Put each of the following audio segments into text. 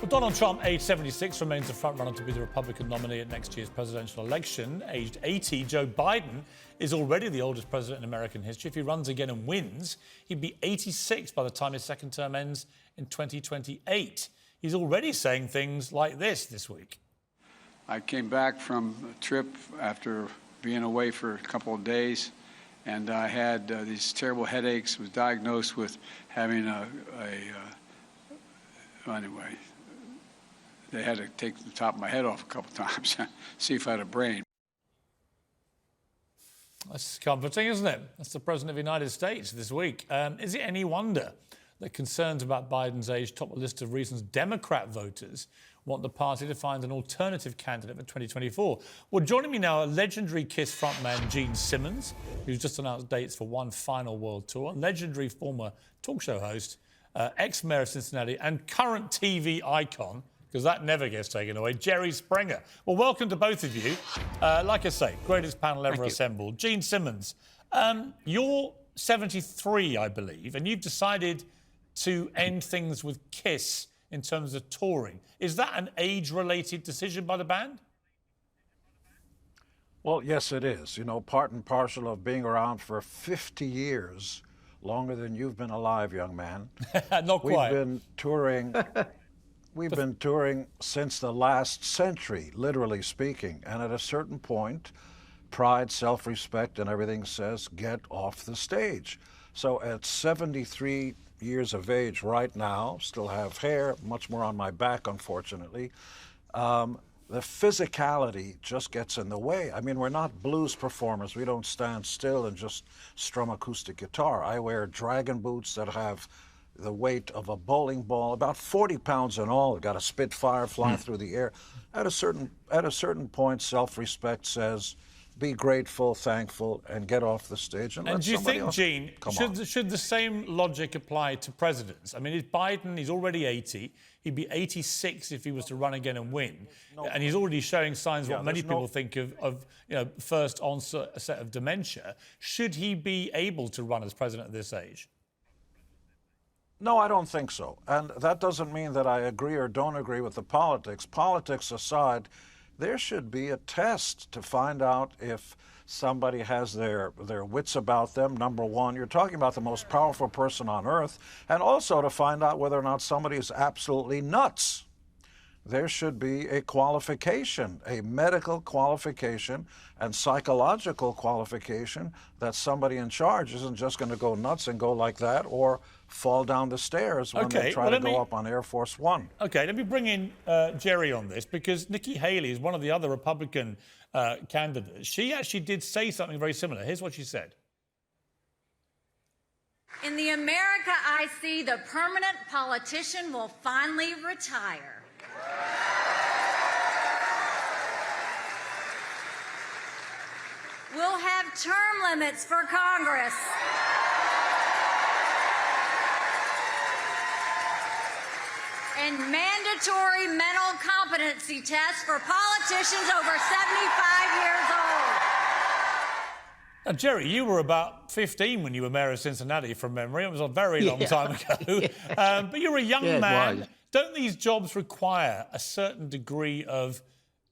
Well, Donald Trump, age 76, remains the frontrunner to be the Republican nominee at next year's presidential election. Aged 80, Joe Biden is already the oldest president in American history. If he runs again and wins, he'd be 86 by the time his second term ends in 2028. He's already saying things like this week. I came back from a trip after being away for a couple of days, and I had these terrible headaches, was diagnosed with having anyway, they had to take the top of my head off a couple of times, see if I had a brain. That's comforting, isn't it? That's the President of the United States this week. Is it any wonder that concerns about Biden's age top a list of reasons Democrat voters want the party to find an alternative candidate for 2024? Well, joining me now are legendary KISS frontman Gene Simmons, who's just announced dates for one final world tour, legendary former talk show host, ex-mayor of Cincinnati, and current TV icon, because that never gets taken away, Jerry Springer. Well, welcome to both of you. Like I say, greatest panel ever assembled. Gene Simmons, you're 73, I believe, and you've decided to end things with KISS in terms of touring. Is that an age-related decision by the band? Well, yes, it is. You know, part and parcel of being around for 50 years, longer than you've been alive, young man. Not quite. We've been touring since the last century, literally speaking. And at a certain point, pride, self-respect, and everything says, get off the stage. So at 73 years of age right now, still have hair, much more on my back, unfortunately, the physicality just gets in the way. I mean, we're not blues performers. We don't stand still and just strum acoustic guitar. I wear dragon boots that have the weight of a bowling ball, about 40 pounds in all. Got a Spitfire flying through the air. At a certain point, self-respect says, be grateful, thankful, and get off the stage. And do you think, Gene, should the same logic apply to presidents? I mean, is Biden, he's already 80. He'd be 86 if he was to run again and win. And he's already showing signs of what many people think of first onset of dementia. Should he be able to run as president at this age? No, I don't think so. And that doesn't mean that I agree or don't agree with the politics. Politics aside, there should be a test to find out if somebody has their wits about them. Number one, you're talking about the most powerful person on earth, and also to find out whether or not somebody is absolutely nuts. There should be a qualification, a medical qualification and psychological qualification that somebody in charge isn't just going to go nuts and go like that or fall down the stairs when they try to go up on Air Force One. Okay, let me bring in Jerry on this, because Nikki Haley is one of the other Republican candidates. She actually did say something very similar. Here's what she said. In the America I see, the permanent politician will finally retire. We'll have term limits for Congress. And mandatory mental competency tests for politicians over 75 years old. Now, Jerry, you were about 15 when you were mayor of Cincinnati, from memory. It was a very long time ago. But you're a young man. Don't these jobs require a certain degree of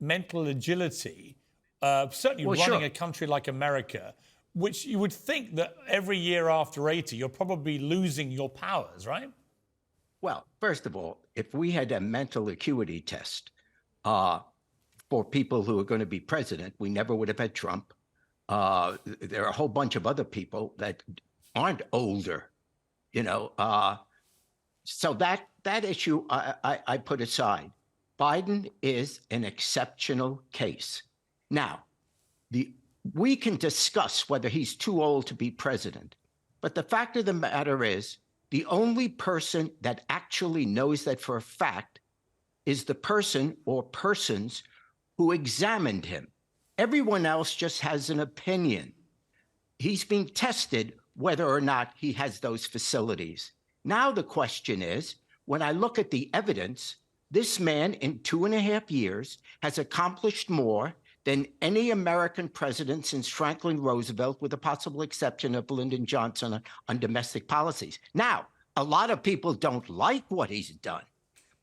mental agility? Certainly running a country like America, which you would think that every year after 80, you're probably losing your powers, right? Well, first of all, if we had a mental acuity test for people who are going to be president, we never would have had Trump. There are a whole bunch of other people that aren't older, So that issue I put aside. Biden is an exceptional case. Now, we can discuss whether he's too old to be president, but the fact of the matter is, the only person that actually knows that for a fact is the person or persons who examined him. Everyone else just has an opinion. He's being tested whether or not he has those facilities. Now the question is, when I look at the evidence, this man in 2.5 years has accomplished more than any American president since Franklin Roosevelt, with the possible exception of Lyndon Johnson on domestic policies. Now, a lot of people don't like what he's done,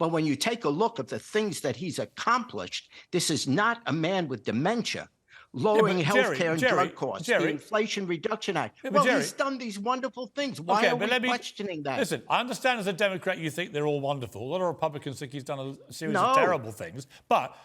But when you take a look at the things that he's accomplished, this is not a man with dementia. Lowering health care and drug costs, the Inflation Reduction Act. Well, he's done these wonderful things. Why are we questioning that? Listen, I understand as a Democrat you think they're all wonderful. A lot of Republicans think he's done a series of terrible things. But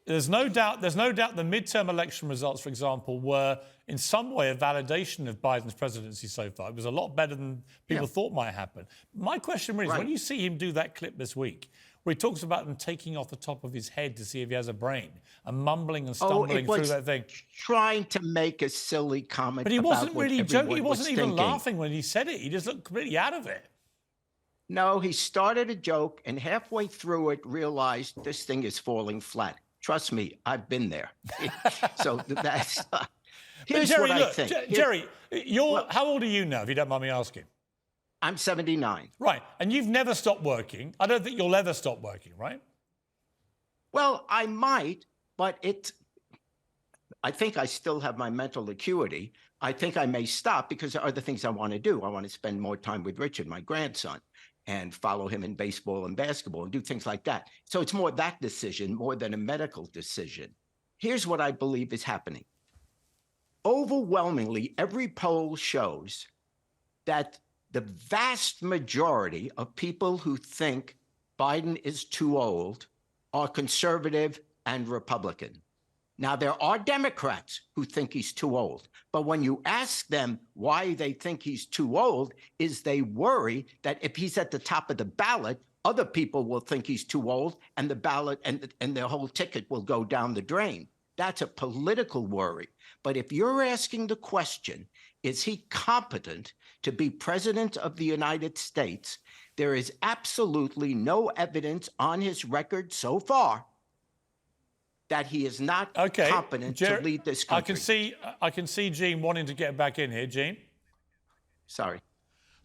there's no doubt the midterm election results, for example, were in some way a validation of Biden's presidency so far. It was a lot better than people thought might happen. My question really is, when you see him do that clip this week, where he talks about them taking off the top of his head to see if he has a brain, and mumbling and stumbling through that thing. Trying to make a silly comment. But he wasn't really joking. He wasn't even laughing when he said it. He just looked completely out of it. No, he started a joke and halfway through it realized this thing is falling flat. Trust me, I've been there. So that's... here's Jerry, what I think. Jerry, how old are you now, if you don't mind me asking? I'm 79. Right, and you've never stopped working. I don't think you'll ever stop working, right? Well, I might, but I think I still have my mental acuity. I think I may stop because there are other things I want to do. I want to spend more time with Richard, my grandson, and follow him in baseball and basketball and do things like that. So it's more that decision more than a medical decision. Here's what I believe is happening. Overwhelmingly, every poll shows that the vast majority of people who think Biden is too old are conservative and Republican. Now, there are Democrats who think he's too old, but when you ask them why they think he's too old, is they worry that if he's at the top of the ballot, other people will think he's too old and the ballot and their whole ticket will go down the drain. That's a political worry. But if you're asking the question, is he competent to be president of the United States? There is absolutely no evidence on his record so far that he is not competent to lead this country. I can see Gene wanting to get back in here. Gene? Sorry.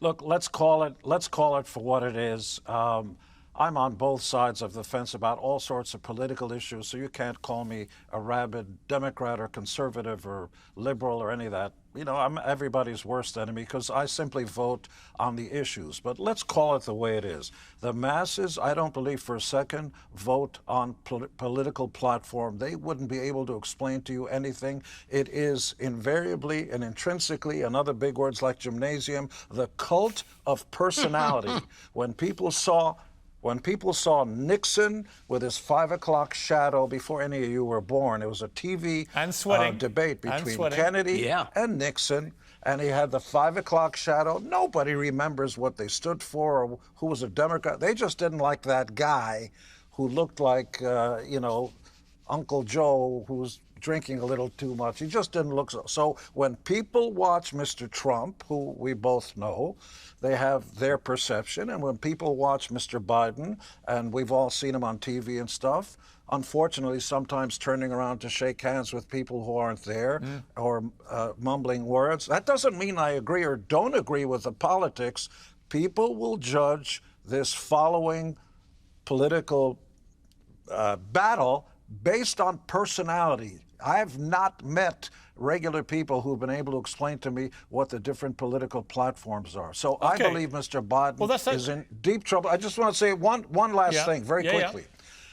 Look, let's call it for what it is. I'm on both sides of the fence about all sorts of political issues, so you can't call me a rabid Democrat or conservative or liberal or any of that. You know, I'm everybody's worst enemy because I simply vote on the issues. But let's call it the way it is. The masses, I don't believe for a second, vote on political platform. They wouldn't be able to explain to you anything. It is invariably and intrinsically, and other big words like gymnasium, the cult of personality. When people saw Nixon with his 5 o'clock shadow before any of you were born, it was a TV debate between Kennedy and Nixon, and he had the 5 o'clock shadow. Nobody remembers what they stood for or who was a Democrat. They just didn't like that guy who looked like, Uncle Joe, who was drinking a little too much. He just didn't look so. So when people watch Mr. Trump, who we both know, they have their perception. And when people watch Mr. Biden, and we've all seen him on TV and stuff, unfortunately, sometimes turning around to shake hands with people who aren't there or mumbling words. That doesn't mean I agree or don't agree with the politics. People will judge this following political battle based on personality. I've not met regular people who've been able to explain to me what the different political platforms are. So I believe Mr. Biden is in deep trouble. I just want to say one last thing very quickly.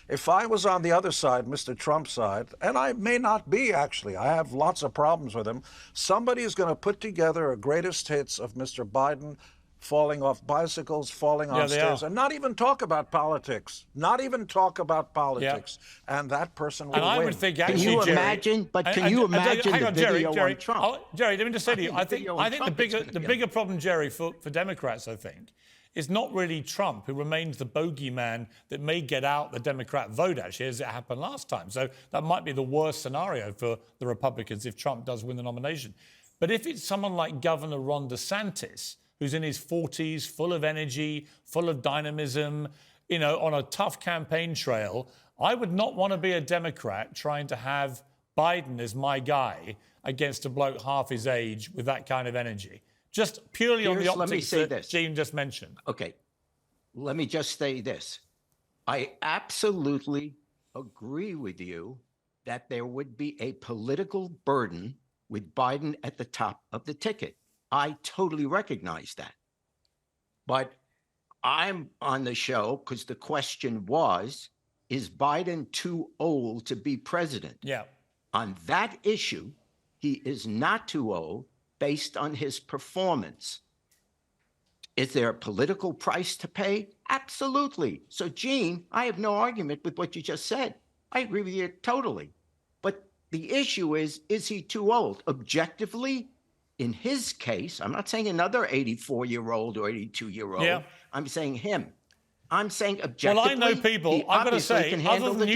If I was on the other side, Mr. Trump's side, and I may not be actually, I have lots of problems with him, somebody is going to put together a greatest hits of Mr. Biden falling off bicycles, falling on stairs, and not even talk about politics. Not even talk about politics. And that person will win. I would think actually, can you Jerry, imagine? But can you imagine the video on Trump? Jerry, let me just say to you, I think the bigger problem, Jerry, for Democrats, I think, is not really Trump, who remains the bogeyman that may get out the Democrat vote, actually, as it happened last time. So that might be the worst scenario for the Republicans if Trump does win the nomination. But if it's someone like Governor Ron DeSantis, who's in his 40s, full of energy, full of dynamism, on a tough campaign trail, I would not want to be a Democrat trying to have Biden as my guy against a bloke half his age with that kind of energy. Just purely on the optics that Gene just mentioned. Okay, let me just say this. I absolutely agree with you that there would be a political burden with Biden at the top of the ticket. I totally recognize that. But I'm on the show because the question was, is Biden too old to be president? Yeah. On that issue, he is not too old based on his performance. Is there a political price to pay? Absolutely. So, Gene, I have no argument with what you just said. I agree with you totally. But the issue is he too old? Objectively, in his case, I'm not saying another 84-year-old or 82-year-old. Yeah. I'm saying him. I'm saying objectively. Well, I know people, I've got to say, other than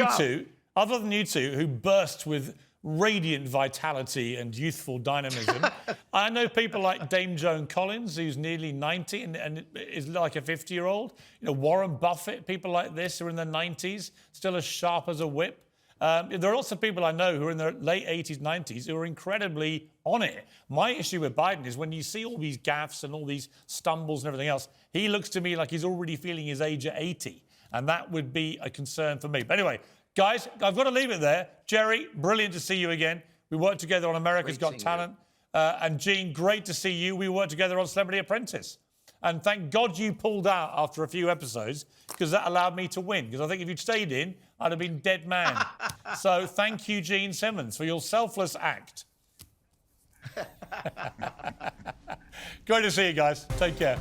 you two, who burst with radiant vitality and youthful dynamism, I know people like Dame Joan Collins, who's nearly 90 and is like a 50-year-old. You know, Warren Buffett, people like this who are in their 90s, still as sharp as a whip. There are lots of people I know who are in their late 80s, 90s, who are incredibly on it. My issue with Biden is when you see all these gaffes and all these stumbles and everything else, he looks to me like he's already feeling his age at 80. And that would be a concern for me. But anyway, guys, I've got to leave it there. Jerry, brilliant to see you again. We worked together on America's Got Talent. And Gene, great to see you. We worked together on Celebrity Apprentice. And thank God you pulled out after a few episodes, because that allowed me to win. Because I think if you'd stayed in, I'd have been dead man. So thank you, Gene Simmons, for your selfless act. Great to see you guys. Take care.